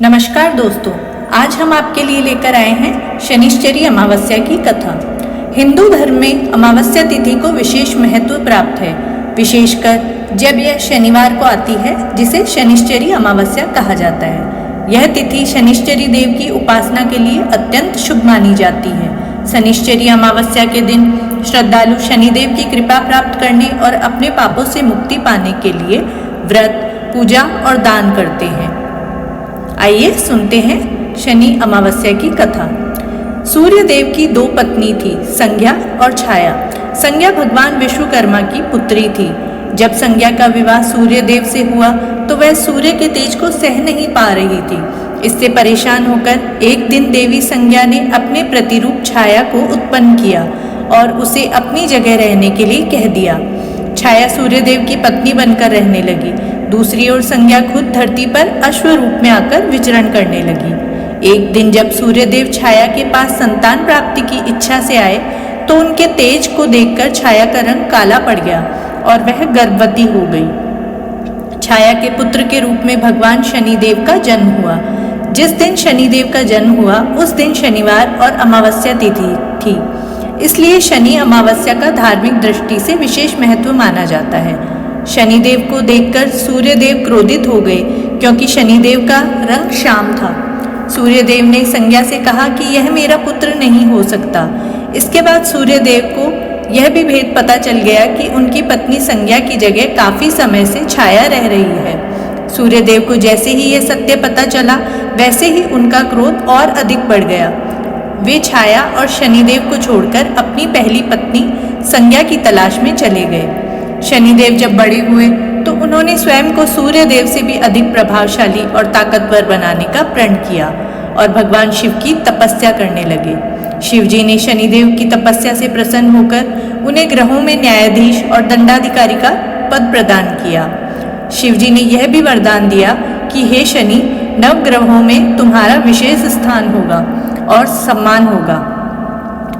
नमस्कार दोस्तों, आज हम आपके लिए लेकर आए हैं शनिश्चरी अमावस्या की कथा। हिंदू धर्म में अमावस्या तिथि को विशेष महत्व प्राप्त है, विशेषकर जब यह शनिवार को आती है, जिसे शनिश्चरी अमावस्या कहा जाता है। यह तिथि शनिश्चरी देव की उपासना के लिए अत्यंत शुभ मानी जाती है। शनिश्चरी अमावस्या के दिन श्रद्धालु शनिदेव की कृपा प्राप्त करने और अपने पापों से मुक्ति पाने के लिए व्रत, पूजा और दान करते हैं। आइए सुनते हैं शनि अमावस्या की कथा। सूर्य देव की दो पत्नी थी, संज्ञा और छाया। संज्ञा भगवान विश्वकर्मा की पुत्री थी। जब संज्ञा का विवाह सूर्य देव से हुआ तो वह सूर्य के तेज को सह नहीं पा रही थी। इससे परेशान होकर एक दिन देवी संज्ञा ने अपने प्रतिरूप छाया को उत्पन्न किया और उसे अपनी जगह रहने के लिए कह दिया। छाया सूर्यदेव की पत्नी बनकर रहने लगी। दूसरी ओर संज्ञा खुद धरती पर अश्व रूप में आकर विचरण करने लगी। एक दिन जब सूर्यदेव छाया के पास संतान प्राप्ति की इच्छा से आए तो उनके तेज को देखकर छाया का रंग काला पड़ गया और वह गर्भवती हो गई। छाया के पुत्र के रूप में भगवान शनिदेव का जन्म हुआ। जिस दिन शनिदेव का जन्म हुआ उस दिन शनिवार और अमावस्या तिथि थी, इसलिए शनि अमावस्या का धार्मिक दृष्टि से विशेष महत्व माना जाता है। शनिदेव को देखकर सूर्यदेव क्रोधित हो गए, क्योंकि शनिदेव का रंग श्याम था। सूर्यदेव ने संज्ञा से कहा कि यह मेरा पुत्र नहीं हो सकता। इसके बाद सूर्यदेव को यह भी भेद पता चल गया कि उनकी पत्नी संज्ञा की जगह काफी समय से छाया रह रही है। सूर्यदेव को जैसे ही यह सत्य पता चला, वैसे ही उनका क्रोध और अधिक बढ़ गया। वे छाया और शनिदेव को छोड़कर अपनी पहली पत्नी संज्ञा की तलाश में चले गए। शनिदेव जब बड़े हुए तो उन्होंने स्वयं को सूर्यदेव से भी अधिक प्रभावशाली और ताकतवर बनाने का प्रण किया और भगवान शिव की तपस्या करने लगे। शिव जी ने शनिदेव की तपस्या से प्रसन्न होकर उन्हें ग्रहों में न्यायाधीश और दंडाधिकारी का पद प्रदान किया। शिव जी ने यह भी वरदान दिया कि हे शनि, नवग्रहों में तुम्हारा विशेष स्थान होगा और सम्मान होगा।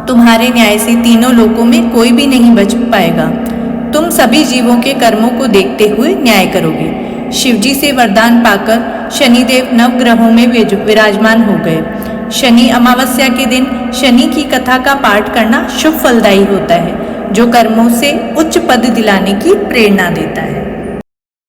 तुम्हारे न्याय से तीनों लोकों में कोई भी नहीं बच पाएगा। तुम सभी जीवों के कर्मों को देखते हुए न्याय करोगे। शिवजी से वरदान पाकर शनिदेव नवग्रहों में विराजमान हो गए। शनि अमावस्या के दिन शनि की कथा का पाठ करना शुभ फलदायी होता है, जो कर्मों से उच्च पद दिलाने की प्रेरणा देता है।